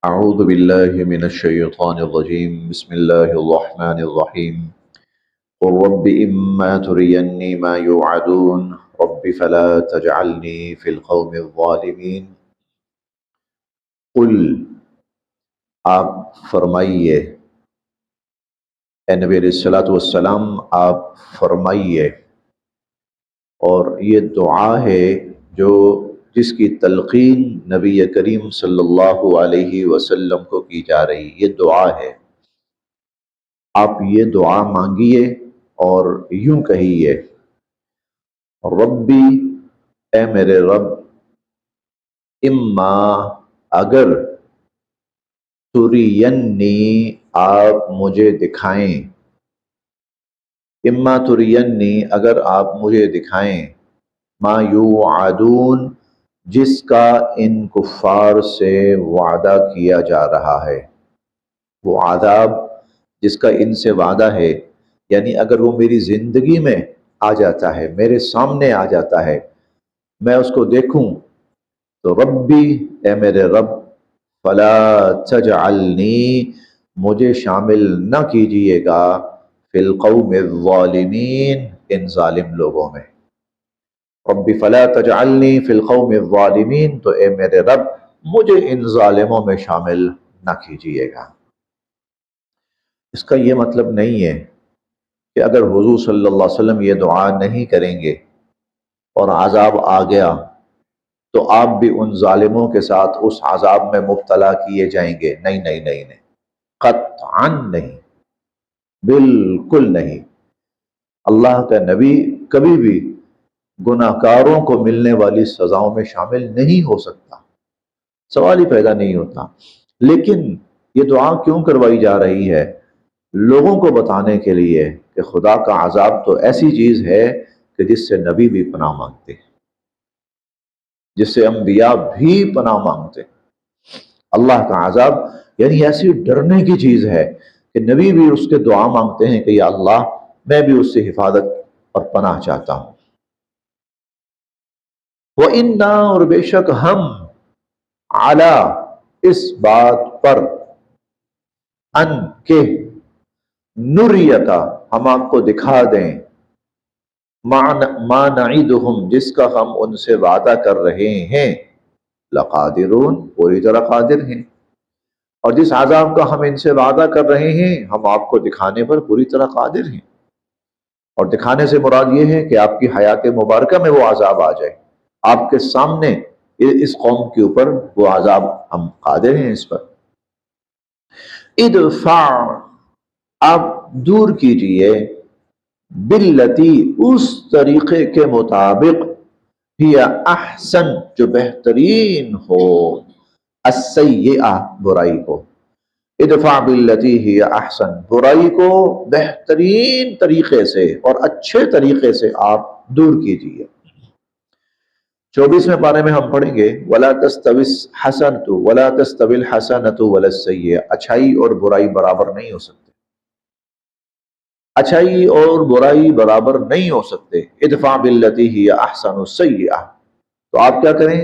أعوذ بالله من الشيطان الرجيم بسم الله الرحمن الرحيم قل رب إما تريني ما يوعدون رب فلا تجعلني في القوم الظالمين قل آپ فرمائیے، اے نبی علیہ الصلوۃ والسلام آپ فرمائیے، اور یہ دعا ہے جو جس کی تلقین نبی کریم صلی اللہ علیہ وسلم کو کی جا رہی، یہ دعا ہے۔ آپ یہ دعا مانگیے اور یوں کہیے، ربی، اے میرے رب، اما، اگر، ترینی، آپ مجھے دکھائیں، اما ترینی، اگر آپ مجھے دکھائیں، ما یوعدون، جس کا ان کفار سے وعدہ کیا جا رہا ہے، وہ عذاب جس کا ان سے وعدہ ہے، یعنی اگر وہ میری زندگی میں آ جاتا ہے، میرے سامنے آ جاتا ہے، میں اس کو دیکھوں تو ربی، اے میرے رب، فلا تجعلنی، مجھے شامل نہ کیجئے گا، فی القوم الظالمین، ان ظالم لوگوں میں۔ ربی فلا تجعلنی فی القوم الظالمین، تو اے میرے رب مجھے ان ظالموں میں شامل نہ کیجئے گا۔ اس کا یہ مطلب نہیں ہے کہ اگر حضور صلی اللہ علیہ وسلم یہ دعا نہیں کریں گے اور عذاب آ گیا تو آپ بھی ان ظالموں کے ساتھ اس عذاب میں مبتلا کیے جائیں گے، نہیں نہیں نہیں نہیں، قطعاً نہیں، بالکل نہیں۔ اللہ کا نبی کبھی بھی گناہ کاروں کو ملنے والی سزاؤں میں شامل نہیں ہو سکتا، سوال ہی پیدا نہیں ہوتا۔ لیکن یہ دعا کیوں کروائی جا رہی ہے؟ لوگوں کو بتانے کے لیے کہ خدا کا عذاب تو ایسی چیز ہے کہ جس سے نبی بھی پناہ مانگتے ہیں، جس سے انبیاء بھی پناہ مانگتے ہیں۔ اللہ کا عذاب یعنی ایسی ڈرنے کی چیز ہے کہ نبی بھی اس کے دعا مانگتے ہیں کہ یا اللہ میں بھی اس سے حفاظت اور پناہ چاہتا ہوں۔ وَإِنَّا، اور بے شک ہم، علی، اس بات پر، ان کے، نریتا، ہم آپ کو دکھا دیں، ما نعیدہم، جس کا ہم ان سے وعدہ کر رہے ہیں، لقادرون، پوری طرح قادر ہیں، اور جس عذاب کا ہم ان سے وعدہ کر رہے ہیں ہم آپ کو دکھانے پر پوری طرح قادر ہیں۔ اور دکھانے سے مراد یہ ہے کہ آپ کی حیات مبارکہ میں وہ عذاب آ جائے، آپ کے سامنے اس قوم کے اوپر وہ عذاب، ہم قادر ہیں اس پر۔ ادفع، آپ دور کیجئے، باللتی، اس طریقے کے مطابق، ہی احسن، جو بہترین ہو، السیئہ، برائی کو، ادفع باللتی ہی احسن، برائی کو بہترین طریقے سے اور اچھے طریقے سے آپ دور کیجئے۔ 24ویں پارے میں ہم پڑھیں گے، وَلَا تَسْتَوِي الْحَسَنَةُ وَلَا تَسْتَوِي الْحَسَنَةُ وَلَا السَّيِّئَةُ، اچھائی اور برائی برابر نہیں ہو سکتے، اچھائی اور برائی برابر نہیں ہو سکتے۔ ادفع باللتی ہی احسن السیئہ، تو آپ کیا کریں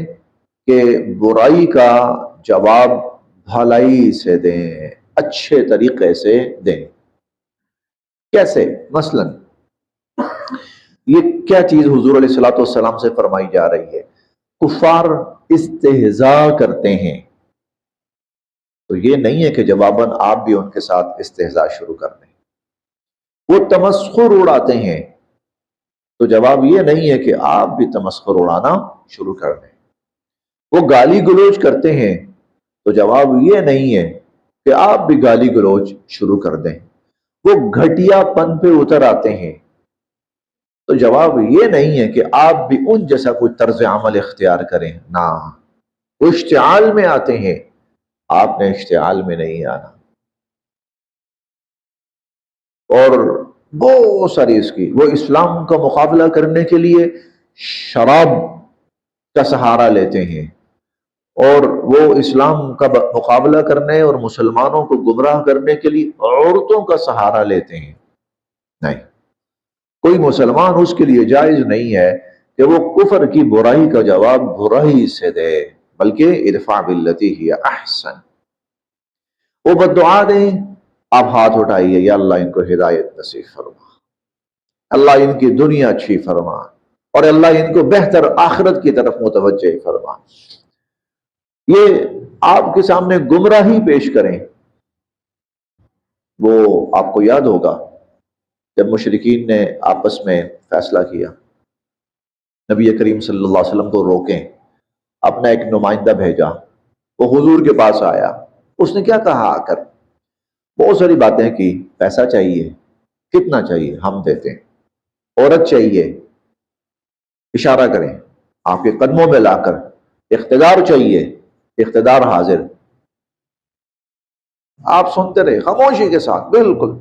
کہ برائی کا جواب بھلائی سے دیں، اچھے طریقے سے دیں۔ کیسے؟ مثلا یہ کیا چیز حضور علیہ الصلوۃ والسلام سے فرمائی جا رہی ہے؟ کفار استہزاء کرتے ہیں، تو یہ نہیں ہے کہ جواباً آپ بھی ان کے ساتھ استہزاء شروع کر دیں۔ وہ تمسخر اڑاتے ہیں، تو جواب یہ نہیں ہے کہ آپ بھی تمسخر اڑانا شروع کر دیں۔ وہ گالی گلوچ کرتے ہیں، تو جواب یہ نہیں ہے کہ آپ بھی گالی گلوچ شروع کر دیں۔ وہ گھٹیا پن پہ اتر آتے ہیں، تو جواب یہ نہیں ہے کہ آپ بھی ان جیسا کوئی طرز عمل اختیار کریں، نہ، وہ اشتعال میں آتے ہیں، آپ نے اشتعال میں نہیں آنا۔ اور بہت ساری اس کی، وہ اسلام کا مقابلہ کرنے کے لیے شراب کا سہارا لیتے ہیں، اور وہ اسلام کا مقابلہ کرنے اور مسلمانوں کو گمراہ کرنے کے لیے عورتوں کا سہارا لیتے ہیں۔ نہیں، کوئی مسلمان اس کے لیے جائز نہیں ہے کہ وہ کفر کی برائی کا جواب برائی سے دے، بلکہ ادفع باللتی ہی احسن، وہ بد دعا دیں، آپ ہاتھ اٹھائیے، یا اللہ ان کو ہدایت نصیب فرما، اللہ ان کی دنیا اچھی فرما، اور اللہ ان کو بہتر آخرت کی طرف متوجہ فرما۔ یہ آپ کے سامنے گمراہی پیش کریں۔ وہ آپ کو یاد ہوگا جب مشرکین نے آپس میں فیصلہ کیا نبی کریم صلی اللہ علیہ وسلم کو روکیں، اپنا ایک نمائندہ بھیجا، وہ حضور کے پاس آیا، اس نے کیا کہا آ کر؟ بہت ساری باتیں کی، پیسہ چاہیے، کتنا چاہیے ہم دیتے ہیں، عورت چاہیے، اشارہ کریں آپ کے قدموں میں لا کر، اقتدار چاہیے، اقتدار حاضر۔ آپ سنتے رہے خاموشی کے ساتھ، بالکل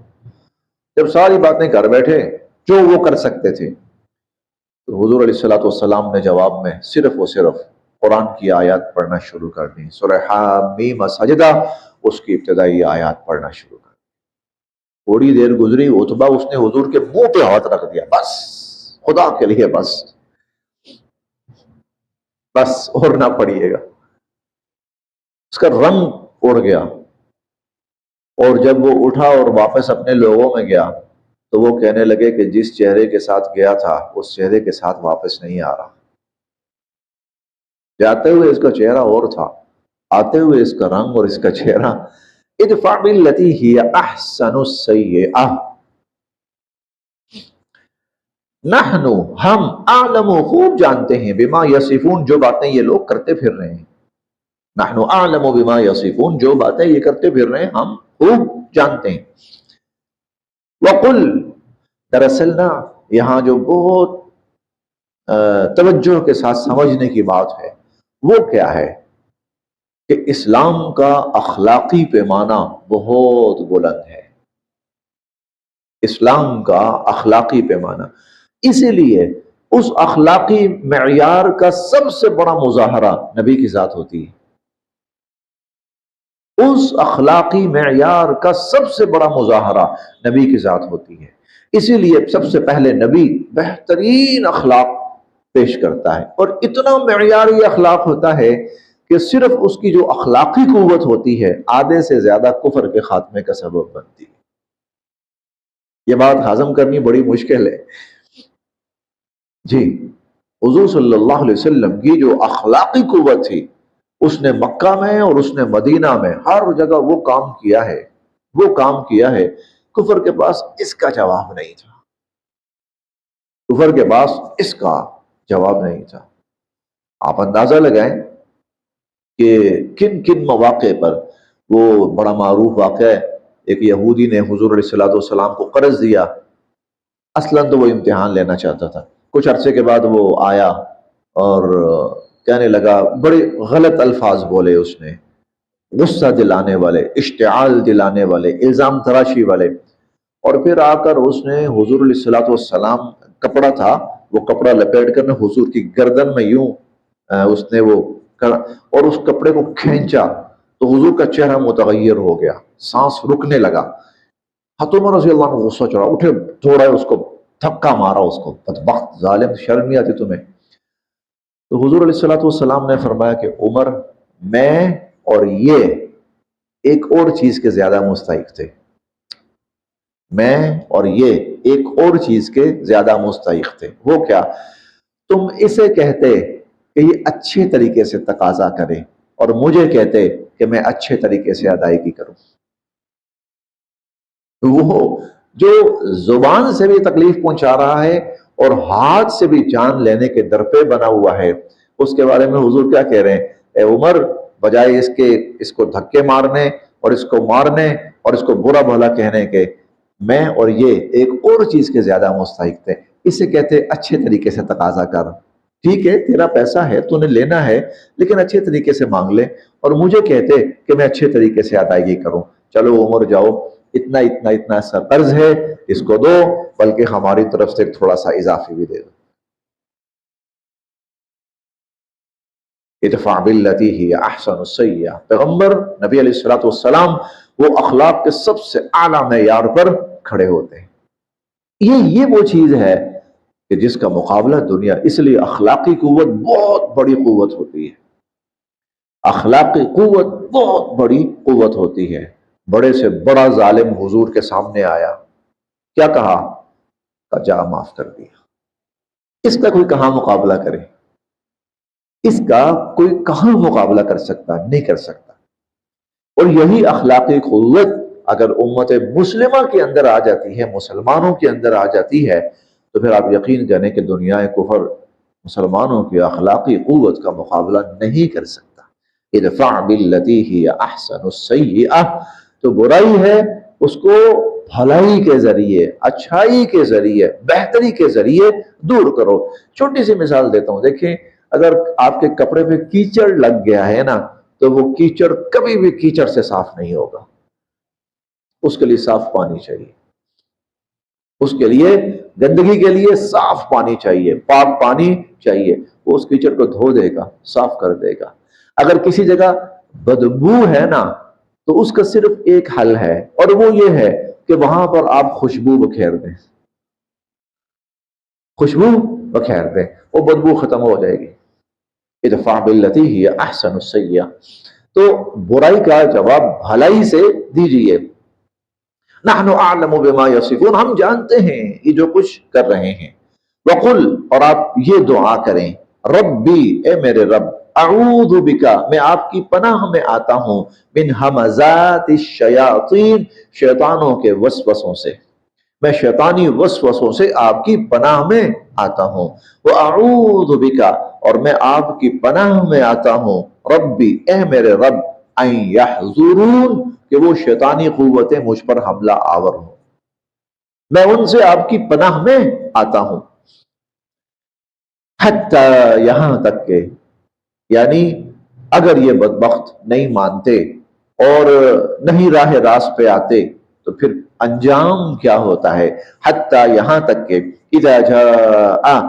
جب ساری باتیں کر بیٹھے جو وہ کر سکتے تھے، تو حضور علیہ الصلوۃ والسلام نے جواب میں صرف و صرف قرآن کی آیات پڑھنا شروع کر دی، سورہ حامیم سجدہ، اس کی ابتدائی آیات پڑھنا شروع کر دی۔ تھوڑی دیر گزری، عتبہ اس نے حضور کے منہ پہ ہاتھ رکھ دیا، بس خدا کے لیے بس بس اور نہ پڑھیے گا۔ اس کا رنگ اڑ گیا، اور جب وہ اٹھا اور واپس اپنے لوگوں میں گیا تو وہ کہنے لگے کہ جس چہرے کے ساتھ گیا تھا اس چہرے کے ساتھ واپس نہیں آ رہا۔ جاتے ہوئے اس کا چہرہ اور تھا، آتے ہوئے اس کا رنگ اور اس کا چہرہ۔ ادفع باللتی ہی احسن السیئہ، نحن ہم اعلم خوب جانتے ہیں، بما یصفون جو باتیں یہ لوگ کرتے پھر رہے ہیں، نحن اعلم بما یصفون جو باتیں یہ کرتے پھر رہے ہیں ہم خوب جانتے ہیں۔ وقل، دراصل نا یہاں جو بہت توجہ کے ساتھ سمجھنے کی بات ہے وہ کیا ہے کہ اسلام کا اخلاقی پیمانہ بہت بلند ہے، اسلام کا اخلاقی پیمانہ، اسی لیے اس اخلاقی معیار کا سب سے بڑا مظاہرہ نبی کی ذات ہوتی ہے۔ اس اخلاقی معیار کا سب سے بڑا مظاہرہ نبی کی ذات ہوتی ہے، اسی لیے سب سے پہلے نبی بہترین اخلاق پیش کرتا ہے، اور اتنا معیاری اخلاق ہوتا ہے کہ صرف اس کی جو اخلاقی قوت ہوتی ہے آدھے سے زیادہ کفر کے خاتمے کا سبب بنتی ہے۔ یہ بات ہضم کرنی بڑی مشکل ہے جی۔ حضور صلی اللہ علیہ وسلم کی جو اخلاقی قوت تھی، اس نے مکہ میں اور اس نے مدینہ میں ہر جگہ وہ کام کیا ہے، وہ کام کیا ہے، کفر کے پاس اس کا جواب نہیں تھا، کفر کے پاس اس کا جواب نہیں تھا۔ آپ اندازہ لگائیں کہ کن کن مواقع پر، وہ بڑا معروف واقعہ ہے، ایک یہودی نے حضور علیہ الصلوۃ والسلام کو قرض دیا، اصلاً تو وہ امتحان لینا چاہتا تھا، کچھ عرصے کے بعد وہ آیا اور کہنے لگا، بڑے غلط الفاظ بولے اس نے، غصہ دلانے والے، اشتعال دلانے والے، الزام تراشی والے، اور پھر آ کر اس نے حضور علیہ الصلوۃ والسلام، کپڑا تھا، وہ کپڑا لپیٹ کر حضور کی گردن میں یوں اس نے وہ اور اس کپڑے کو کھینچا تو حضور کا چہرہ متغیر ہو گیا، سانس رکنے لگا۔ حضرت عمر رضی اللہ عنہ غصہ چڑھا، اٹھے، دوڑا، اس کو دھکا مارا، اس کو، بدبخت ظالم، شرم نہیں آتی تمہیں؟ تو حضور علیہ الصلوۃ والسلام نے فرمایا کہ عمر، میں اور یہ ایک اور چیز کے زیادہ مستحق تھے، میں اور یہ ایک اور چیز کے زیادہ مستحق تھے۔ وہ کیا؟ تم اسے کہتے کہ یہ اچھے طریقے سے تقاضا کرے، اور مجھے کہتے کہ میں اچھے طریقے سے ادائیگی کروں۔ وہ جو زبان سے بھی تکلیف پہنچا رہا ہے اور ہاتھ سے بھی جان لینے کے در پہ بنا ہوا ہے، اس کے بارے میں حضور کیا کہہ رہے ہیں؟ اے عمر، بجائے اس کے اس کو دھکے مارنے اور اس کو مارنے اور اس کو برا بھلا کہنے کے، میں اور یہ ایک اور چیز کے زیادہ مستحق تھے، اسے کہتے اچھے طریقے سے تقاضا کر، ٹھیک ہے تیرا پیسہ ہے، تو نے لینا ہے، لیکن اچھے طریقے سے مانگ لے، اور مجھے کہتے کہ میں اچھے طریقے سے ادائیگی کروں، چلو عمر جاؤ، اتنا اتنا اتنا سا قرض ہے، اس کو دو، بلکہ ہماری طرف سے تھوڑا سا اضافی بھی دے دو۔ ادفع باللتی ہی احسن السیئہ، پیغمبر نبی علیہ الصلوۃ والسلام وہ اخلاق کے سب سے اعلیٰ معیار پر کھڑے ہوتے ہیں۔ یہ وہ چیز ہے کہ جس کا مقابلہ دنیا، اس لیے اخلاقی قوت بہت بڑی قوت ہوتی ہے، اخلاقی قوت بہت بڑی قوت ہوتی ہے۔ بڑے سے بڑا ظالم حضور کے سامنے آیا، کیا کہا؟ کہ جا معاف کر دیا۔ اس کا کوئی کہاں مقابلہ کرے؟ اس کا کوئی کہاں مقابلہ کر سکتا؟ نہیں کر سکتا۔ اور یہی اخلاقی قوت اگر امت مسلمہ کے اندر آ جاتی ہے، مسلمانوں کے اندر آ جاتی ہے، تو پھر آپ یقین کریں کہ دنیا کفر مسلمانوں کی اخلاقی قوت کا مقابلہ نہیں کر سکتا۔ ادفع باللتی ہی احسن السیئہ، تو برائی ہے اس کو بھلائی کے ذریعے، اچھائی کے ذریعے، بہتری کے ذریعے دور کرو۔ چھوٹی سی مثال دیتا ہوں، دیکھیں اگر آپ کے کپڑے پہ کیچڑ لگ گیا ہے نا، تو وہ کیچڑ کبھی بھی کیچڑ سے صاف نہیں ہوگا، اس کے لیے صاف پانی چاہیے، اس کے لیے گندگی کے لیے صاف پانی چاہیے، پاک پانی چاہیے، وہ اس کیچڑ کو دھو دے گا، صاف کر دے گا۔ اگر کسی جگہ بدبو ہے نا، تو اس کا صرف ایک حل ہے، اور وہ یہ ہے کہ وہاں پر آپ خوشبو بکھیر دیں، خوشبو بکھیر دیں، وہ بدبو ختم ہو جائے گی۔ ادفع باللتی ہی احسن السیئہ، تو برائی کا جواب بھلائی سے دیجئے۔ نحن اعلم بما یصفون، ہم جانتے ہیں یہ جو کچھ کر رہے ہیں۔ وقل، اور آپ یہ دعا کریں، ربی، اے میرے رب، اعوذ بکا، میں آپ کی پناہ میں آتا ہوں، من ہمزات الشیاطین، شیطانوں کے وسوسوں سے، میں شیطانی وسوسوں سے آپ کی پناہ میں آتا ہوں۔ وَأَعُوذُ بِكَ، اور میں آپ کی پناہ میں آتا ہوں، ربی، اے میرے رب، ان یحضرون، کہ وہ شیطانی قوتیں مجھ پر حملہ آور ہوں، میں ان سے آپ کی پناہ میں آتا ہوں۔ حتی، یہاں تک کہ، یعنی اگر یہ بدبخت نہیں مانتے اور نہیں راہ راست پہ آتے تو پھر انجام کیا ہوتا ہے؟ حتی، یہاں تک کہ، اذا جاء،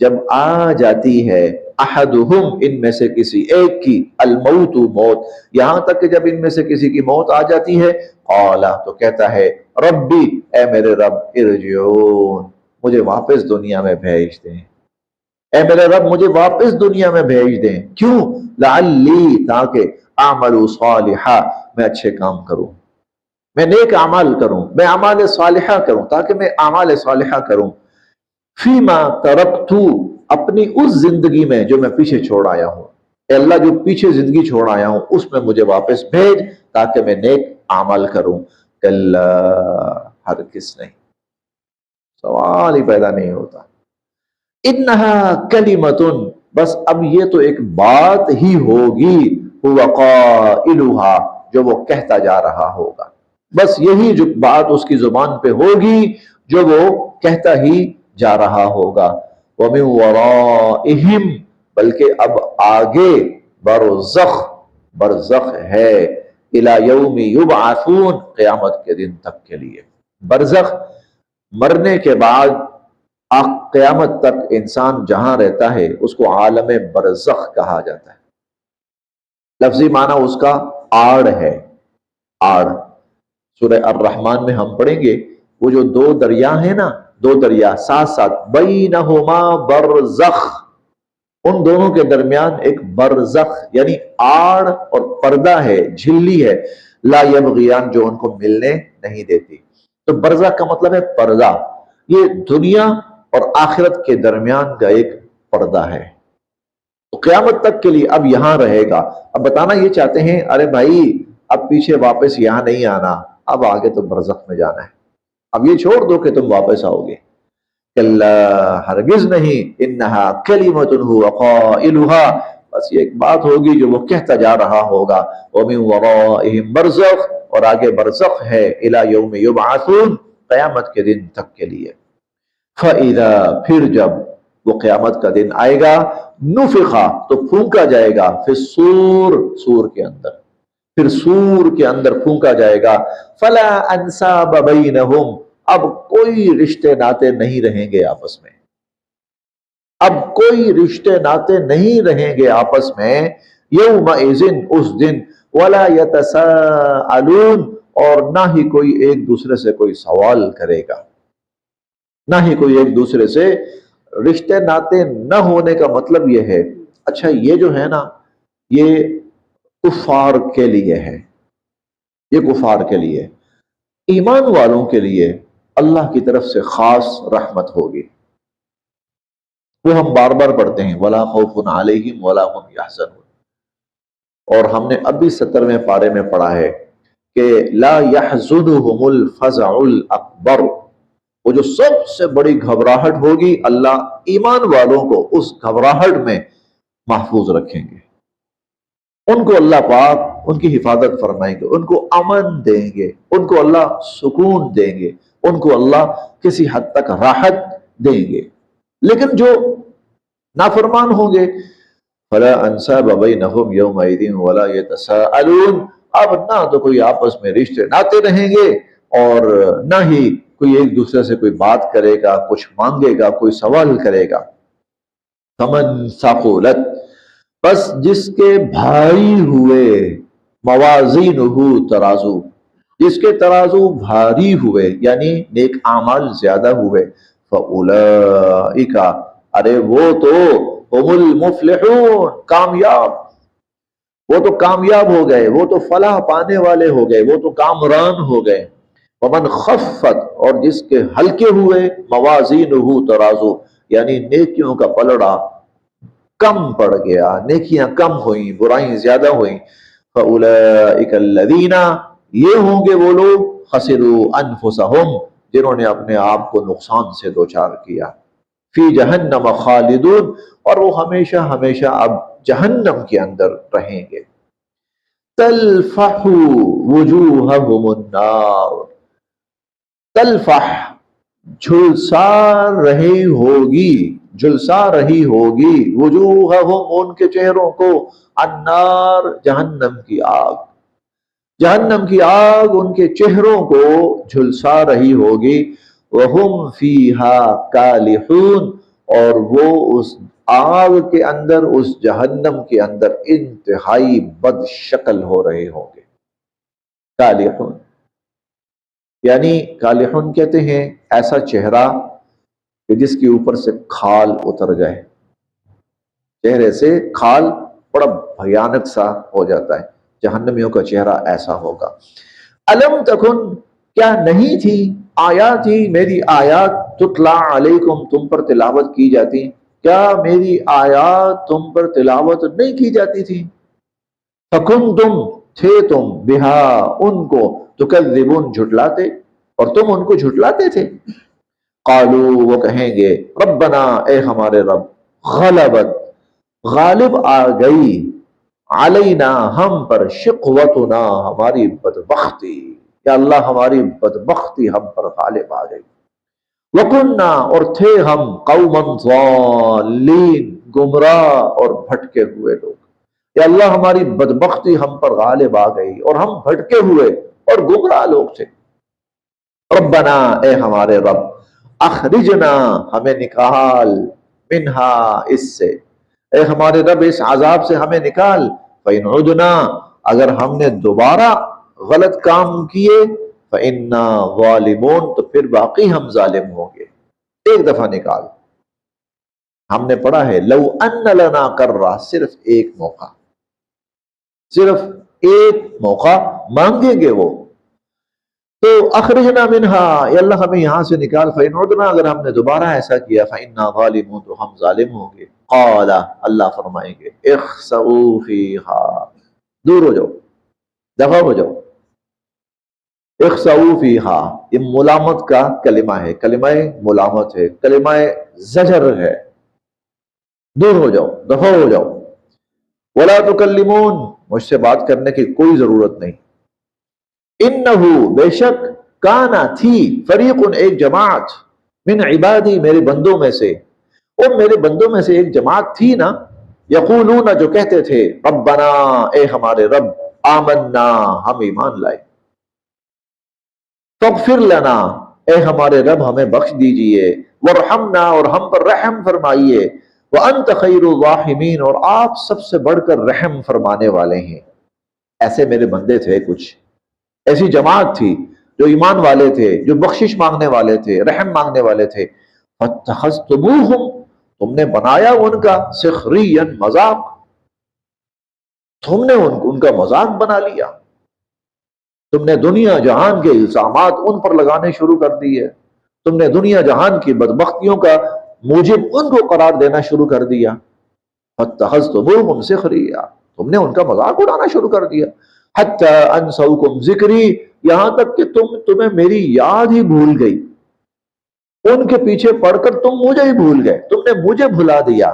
جب آ جاتی ہے، احدہم، ان میں سے کسی ایک کی، الموت، موت، یہاں تک کہ جب ان میں سے کسی کی موت آ جاتی ہے، قال، تو کہتا ہے، ربی، اے میرے رب، ارجعون، مجھے واپس دنیا میں بھیج دیں، اے میرے رب مجھے واپس دنیا میں بھیج دیں۔ کیوں؟ لعلی، تاکہ اعمل صالحا، میں اچھے کام کروں، میں نیک اعمال کروں، میں اعمال صالحہ کروں، تاکہ میں اعمال صالحہ کروں، فیما ترکتو، اپنی اس زندگی میں جو میں پیچھے چھوڑ آیا ہوں، اے اللہ جو پیچھے زندگی چھوڑ آیا ہوں اس میں مجھے واپس بھیج تاکہ میں نیک اعمال کروں۔ کلا، ہرگز نہیں، سوال ہی پیدا نہیں ہوتا۔ انہا کلمتن، بس اب یہ تو ایک بات ہی ہوگی، ہوا قائلہا، جو وہ کہتا جا رہا ہوگا، بس یہی جو بات اس کی زبان پہ ہوگی جو وہ کہتا ہی جا رہا ہوگا۔ وَمِن وَرَائِهِمْ، بلکہ اب آگے برزخ، برزخ ہے، اِلَى يَوْمِ يُبْعَثُونَ، قیامت کے دن تک کے لیے۔ برزخ، مرنے کے بعد قیامت تک انسان جہاں رہتا ہے اس کو عالم برزخ کہا جاتا ہے۔ لفظی معنی اس کا آڑ ہے، آڑ۔ سورہ الرحمن میں ہم پڑھیں گے وہ جو دو دریا ہیں نا، دو دریا ساتھ ساتھ، بینہما برزخ، ان دونوں کے درمیان ایک برزخ یعنی آڑ اور پردہ ہے، جھلی ہے، لا یبغیان، جو ان کو ملنے نہیں دیتی۔ تو برزخ کا مطلب ہے پردہ، یہ دنیا اور آخرت کے درمیان کا ایک پردہ ہے۔ تو قیامت تک کے لیے اب یہاں رہے گا۔ اب بتانا یہ چاہتے ہیں، ارے بھائی اب پیچھے واپس یہاں نہیں آنا، اب آگے تو برزخ میں جانا ہے، اب یہ چھوڑ دو کہ تم واپس آؤ گے۔ کلا، ہرگز نہیں، انہا کلمۃ ہو قائلہا، بس یہ ایک بات ہوگی جو وہ کہتا جا رہا ہوگا۔ ومن ورائہم برزخ، اور آگے برزخ ہے، الی یوم یبعثون، قیامت کے دن تک کے لیے۔ فَإِذَا، پھر جب وہ قیامت کا دن آئے گا، نفخا، تو پھونکا جائے گا، پھر سور، سور کے اندر، پھر سور کے اندر پھونکا جائے گا، فلا انساب بینہم، اب کوئی رشتے ناتے نہیں رہیں گے آپس میں، اب کوئی رشتے ناتے نہیں رہیں گے آپس میں، یومئذ، اس دن، ولا یتساءلون، اور نہ ہی کوئی ایک دوسرے سے کوئی سوال کرے گا، نہ ہی کوئی ایک دوسرے سے، رشتے ناتے نہ ہونے کا مطلب یہ ہے، اچھا یہ جو ہے نا، یہ کفار کے لیے ہے، یہ کفار کے لیے. ایمان والوں کے لیے اللہ کی طرف سے خاص رحمت ہوگی. وہ ہم بار بار پڑھتے ہیں وَلَا خَوْفٌ عَلَيْهِمْ وَلَا هُمْ يَحْزَنُونَ، اور ہم نے ابھی 70ویں پارے میں پڑھا ہے کہ لا يحزنهم الفزع الاکبر، وہ جو سب سے بڑی گھبراہٹ ہوگی اللہ ایمان والوں کو اس گھبراہٹ میں محفوظ رکھیں گے. ان کو اللہ پاک ان کی حفاظت فرمائیں گے، ان کو امن دیں گے، ان کو اللہ سکون دیں گے، ان کو اللہ کسی حد تک راحت دیں گے. لیکن جو نافرمان ہوں گے فلا انساب بینہم یومئذ ولا یتساءلون، اب نہ تو کوئی آپس میں رشتے ناتے رہیں گے اور نہ ہی کوئی ایک دوسرے سے کوئی بات کرے گا، کچھ مانگے گا، کوئی سوال کرے گا. فمن ثقلت، بس جس کے بھاری ہوئے، موازینہ ترازو، جس کے ترازو بھاری ہوئے یعنی نیک اعمال زیادہ ہوئے، فاولئک، ارے وہ تو هم المفلحون، کامیاب، وہ تو کامیاب ہو گئے، وہ تو فلاح پانے والے ہو گئے، وہ تو کامران ہو گئے. ومن خفت، اور جس کے ہلکے ہوئے، موازینہ ترازو یعنی نیکیوں کا پلڑا کم پڑ گیا، نیکیاں کم ہوئیں، برائیں زیادہ ہوئیں، فاولئک الذین، یہ ہوں گے وہ لوگ، خسروا انفسہم، جنہوں نے اپنے آپ کو نقصان سے دوچار کیا. فی جہنم خالدون، اور وہ ہمیشہ ہمیشہ اب جہنم کے اندر رہیں گے. تلفح وجوہہم النار، تلفح، جھلسا رہی ہوگی، جھلسا رہی ہوگی، وجوہہم، ان کے چہروں کو، النار، جہنم کی آگ، جہنم کی آگ ان کے چہروں کو جھلسا رہی ہوگی. وَهُمْ فِيهَا كَالِحُونَ، اور وہ اس آگ کے اندر، اس جہنم کے اندر انتہائی بد شکل ہو رہے ہوں گے. کالحون یعنی، کالحون کہتے ہیں ایسا چہرہ کہ جس کے اوپر سے کھال اتر جائے، چہرے سے کھال بڑا بھیانک سا ہو جاتا ہے. جہنمیوں کا چہرہ ایسا ہوگا. الم تکن، کیا نہیں تھی، آیات ہی میری آیات، تتلا علیکم، تم پر تلاوت کی جاتی، کیا میری آیات تم پر تلاوت نہیں کی جاتی تھی. فکنتم، تھے تم، بہا، ان کو، تکذبون، جھٹلاتے، اور تم ان کو جھٹلاتے تھے. قالو، وہ کہیں گے، ربنا، اے ہمارے رب، غلبت، غالب آ گئی، علینا، ہم پر، شقوتنا، ہماری بدبختی، یا اللہ ہماری بدبختی ہم پر غالب آ گئی. وکننا، اور تھے ہم، قوما ضالین، گمراہ اور بھٹکے ہوئے لوگ، یا اللہ ہماری بدبختی ہم پر غالب آ گئی اور ہم بھٹکے ہوئے اور گمراہ لوگ تھے. ربنا، اے ہمارے رب، اخرجنا، ہمیں نکال، منہا، اس سے، اے ہمارے رب اس عذاب سے ہمیں نکال. فَإِنْ عُدْنَا، اگر ہم نے دوبارہ غلط کام کیے، فَإِنَّا ظَالِمُونَ، تو پھر باقی ہم ظالم ہوں گے. ایک دفعہ نکال. ہم نے پڑھا ہے لو ان لنا کرہ، صرف ایک موقع، صرف ایک موقع مانگیں گے وہ. تو اخرجنا منہا، اے اللہ ہمیں یہاں سے نکال. فَإِنْ عُدْنَا، اگر ہم نے دوبارہ ایسا کیا، فَإِنَّا ظَالِمُونَ، تو ہم ظالم ہوں گے. قال، اللہ فرمائیں گے، اخسؤوا فیہا، دور ہو جاؤ، دفع ہو جاؤ. اخسؤوا فیہا، یہ ملامت کا کلمہ ہے، کلمہ ملامت ہے، کلمہ زجر ہے. دور ہو جاؤ، دفع ہو جاؤ. ولا تکلمون، مجھ سے بات کرنے کی کوئی ضرورت نہیں. انہو، بے شک، کانا، تھی، فریق، ایک جماعت، من عبادی، میرے بندوں میں سے، اور میرے بندوں میں سے ایک جماعت تھی نا، یقولون، جو کہتے تھے، ربنا، اے ہمارے رب، آمنا، ہم ایمان لائے، فاغفر لنا، اے ہمارے رب ہمیں بخش دیجئے، وارحمنا، اور ہم پر رحم فرمائیے، وانت خیر الراحمین، اور آپ سب سے بڑھ کر رحم فرمانے والے ہیں. ایسے میرے بندے تھے، کچھ ایسی جماعت تھی جو ایمان والے تھے، جو بخشش مانگنے والے تھے، رحم مانگنے والے تھے. فاتخذتموہم، تم نے بنایا ان کا، سخریا، مذاق، تم نے ان کا مذاق بنا لیا. تم نے دنیا جہان کے الزامات ان پر لگانے شروع کر دیے، تم نے دنیا جہان کی بدبختیوں کا موجب ان کو قرار دینا شروع کر دیا، فاتخذتموہم سخریا، تم نے ان کا مذاق اڑانا شروع کر دیا، حتی انسوکم ذکری، یہاں تک کہ تمہیں میری یاد ہی بھول گئی، ان کے پیچھے پڑھ کر تم مجھے ہی بھول گئے، تم نے مجھے بھلا دیا،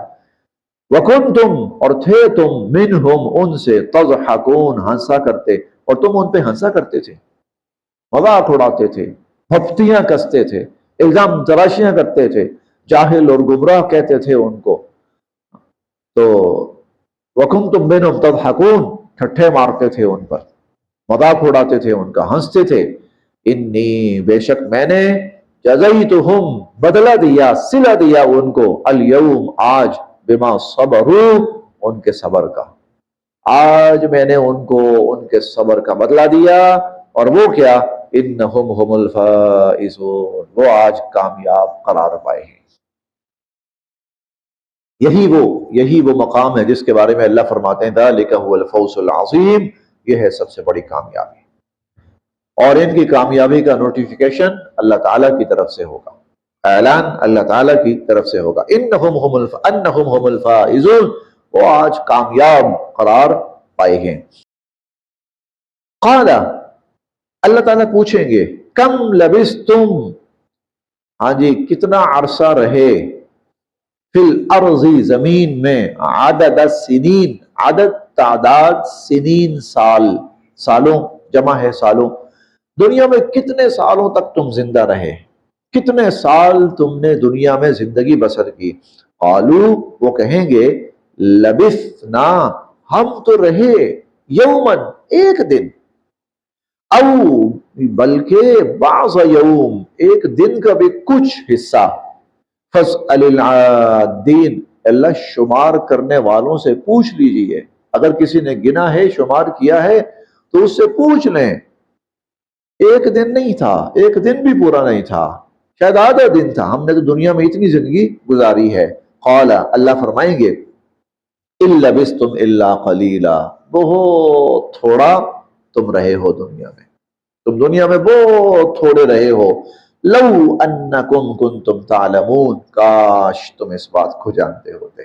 وکنتم، اور تھے تم، منہم، ان سے، تضحکون، ہنسا کرتے، اور تم ان پہ ہنسا کرتے تھے، مذاق اڑاتے تھے، پھپتیاں کستے تھے، الزام تراشیاں کرتے تھے، جاہل اور گمراہ کہتے تھے ان کو، تو وکنتم منہم تضحکون، ٹھٹھے مارتے تھے ان پر، مذاق اڑاتے تھے ان کا، ہنستے تھے، انی، بے شک میں نے، جزیتہم، بدلہ دیا، صلہ دیا ان کو، الیوم، آج، بما صبروا، ان کے صبر کا، آج میں نے ان کو ان کے صبر کا بدلہ دیا، اور وہ کیا، انہم هم الفائزون، وہ آج کامیاب قرار پائے ہیں۔ یہی وہ مقام ہے جس کے بارے میں اللہ فرماتے ہیں ذالک هو الفوز العظیم، یہ ہے سب سے بڑی کامیابی، اور ان کی کامیابی کا نوٹیفیکیشن اللہ تعالیٰ کی طرف سے ہوگا، اعلان اللہ تعالیٰ کی طرف سے ہوگا، انہم هم الفائزون، وہ آج کامیاب قرار پائے ہیں۔ قال، اللہ تعالیٰ پوچھیں گے، کم لبستم، ہاں جی کتنا عرصہ رہے، فی الارض، زمین میں، عدد السنین، عدد تعداد، سنین سال، سالوں جمع ہے سالوں، دنیا میں کتنے سالوں تک تم زندہ رہے، کتنے سال تم نے دنیا میں زندگی بسر کی، قالو، وہ کہیں گے، لبثنا، ہم تو رہے، یومن، ایک دن، او، بلکہ بعض یوم، ایک دن کا بھی کچھ حصہ، فاسأل العادین، اللہ شمار کرنے والوں سے پوچھ لیجئے، اگر کسی نے گنا ہے، شمار کیا ہے، تو اس سے پوچھ لیں، ایک دن نہیں تھا، ایک دن بھی پورا نہیں تھا، شاید آدھا دن تھا، ہم نے تو دنیا میں اتنی زندگی گزاری ہے۔ قال، اللہ فرمائیں گے، ان لبثتم الا قلیلا، بہت تھوڑا تم رہے ہو دنیا میں، تم دنیا میں بہت تھوڑے رہے ہو، لو انکم کنتم تعلمون، کاش تم اس بات کو جانتے ہوتے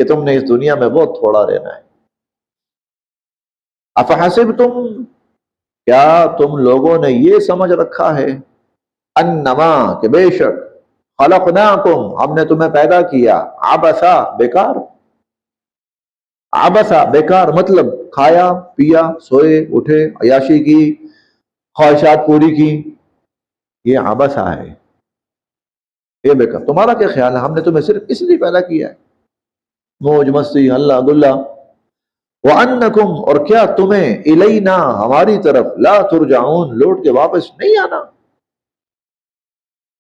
کہ تم نے اس دنیا میں بہت تھوڑا رہنا ہے۔ افحسبتم، کیا تم لوگوں نے یہ سمجھ رکھا ہے، انما، کہ بے شک، خلقناکم، ہم نے تمہیں پیدا کیا، عبثا، بیکار، عبثا، بیکار، مطلب کھایا پیا سوئے اٹھے عیاشی کی، خواہشات پوری کی، یہ عبثا ہے، یہ بیکار، تمہارا کیا خیال ہے، ہم نے تمہیں صرف اس لیے پیدا کیا ہے، موج مستی اللہ گلا، وَأَنَّكُمْ، اور کیا تمہیں، الینا، ہماری طرف، لا ترجعون، لوٹ کے واپس نہیں آنا،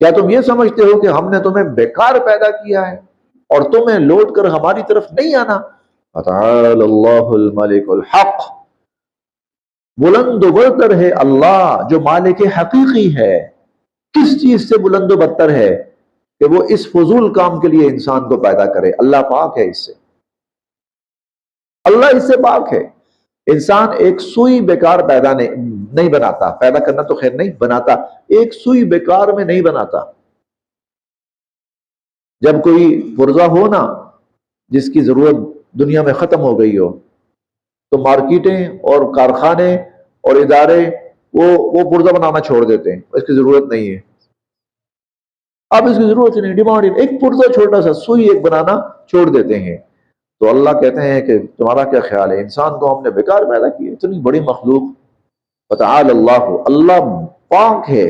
کیا تم یہ سمجھتے ہو کہ ہم نے تمہیں بیکار پیدا کیا ہے اور تمہیں لوٹ کر ہماری طرف نہیں آنا؟ فتعال اللہ الملک الحق، بلند و برتر ہے اللہ جو مالک حقیقی ہے، کس چیز سے بلند و برتر ہے کہ وہ اس فضول کام کے لیے انسان کو پیدا کرے، اللہ پاک ہے اس سے، اللہ اس سے پاک ہے، انسان ایک سوئی بیکار پیدا نہیں بناتا، پیدا کرنا تو خیر نہیں بناتا، ایک سوئی بیکار میں نہیں بناتا، جب کوئی پرزہ ہو نا جس کی ضرورت دنیا میں ختم ہو گئی ہو تو مارکیٹیں اور کارخانے اور ادارے وہ پرزہ بنانا چھوڑ دیتے ہیں، اس کی ضرورت نہیں ہے، اب اس کی ضرورت ہی نہیں، ڈیمانڈ ہی نہیں، ایک پرزہ چھوٹا سا سوئی ایک بنانا چھوڑ دیتے ہیں، تو اللہ کہتے ہیں کہ تمہارا کیا خیال ہے، انسان کو ہم نے بیکار پیدا کی، اتنی بڑی مخلوق، فتعال اللہ، اللہ پاک ہے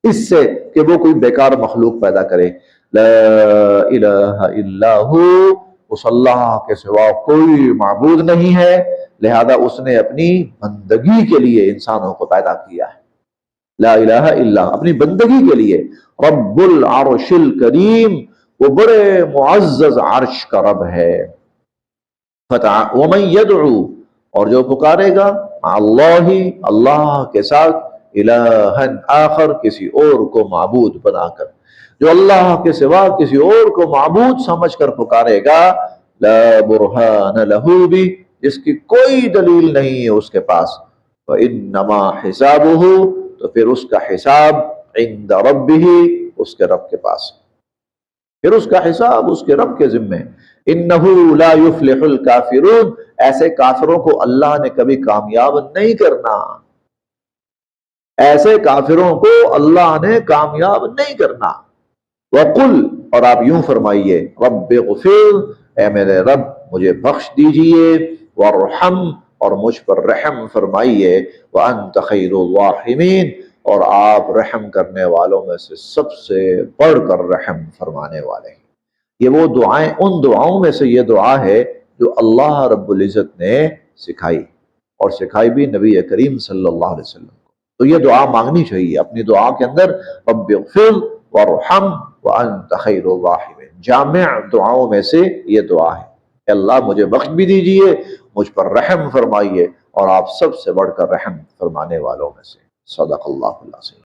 اس سے کہ وہ کوئی بیکار مخلوق پیدا کرے، لا الہ الا ہو، اس اللہ کے سوا کوئی معبود نہیں ہے، لہذا اس نے اپنی بندگی کے لیے انسانوں کو پیدا کیا ہے، لا الہ الا، اپنی بندگی کے لیے، رب العرش الکریم، وہ بڑے معزز عرش کا رب ہے، وَمَن يَدْعُو، اور جو پکارے گا، اللہ، اللہ کے ساتھ، الہًا آخر، کسی اور کو معبود بنا کر، جو اللہ کے سوا کسی اور کو معبود سمجھ کر پکارے گا، لا برہان لہ بھی، جس کی کوئی دلیل نہیں ہے اس کے پاس، وَإِنَّمَا حِسَابُهُ، تو پھر اس کا حساب عند ربہ، اس کے رب کے پاس، پھر اس کا حساب اس کے رب کے ذمے۔ إِنَّهُ لَا يُفْلِحُ الْكَافِرُونَ، ایسے کافروں کو اللہ نے کبھی کامیاب نہیں کرنا، ایسے کافروں کو اللہ نے کامیاب نہیں کرنا۔ وَقُلْ، اور آپ یوں فرمائیے، رب اغفر، اے میرے رب مجھے بخش دیجئے، وارحم، اور مجھ پر رحم فرمائیے، وَأَنْتَ خَيْرُ الرَّاحِمِينَ، اور آپ رحم کرنے والوں میں سے سب سے بڑھ کر رحم فرمانے والے ہیں۔ یہ وہ دعائیں، ان دعاؤں میں سے یہ دعا ہے جو اللہ رب العزت نے سکھائی، اور سکھائی بھی نبی کریم صلی اللہ علیہ وسلم کو۔ تو یہ دعا مانگنی چاہیے اپنی دعا کے اندر، رب اغفر وارحم وانت خیر الراحمین۔ جامع دعاؤں میں سے یہ دعا ہے کہ اللہ مجھے بخش بھی دیجئے، مجھ پر رحم فرمائیے، اور آپ سب سے بڑھ کر رحم فرمانے والوں میں سے۔ صدق اللہ العظیم۔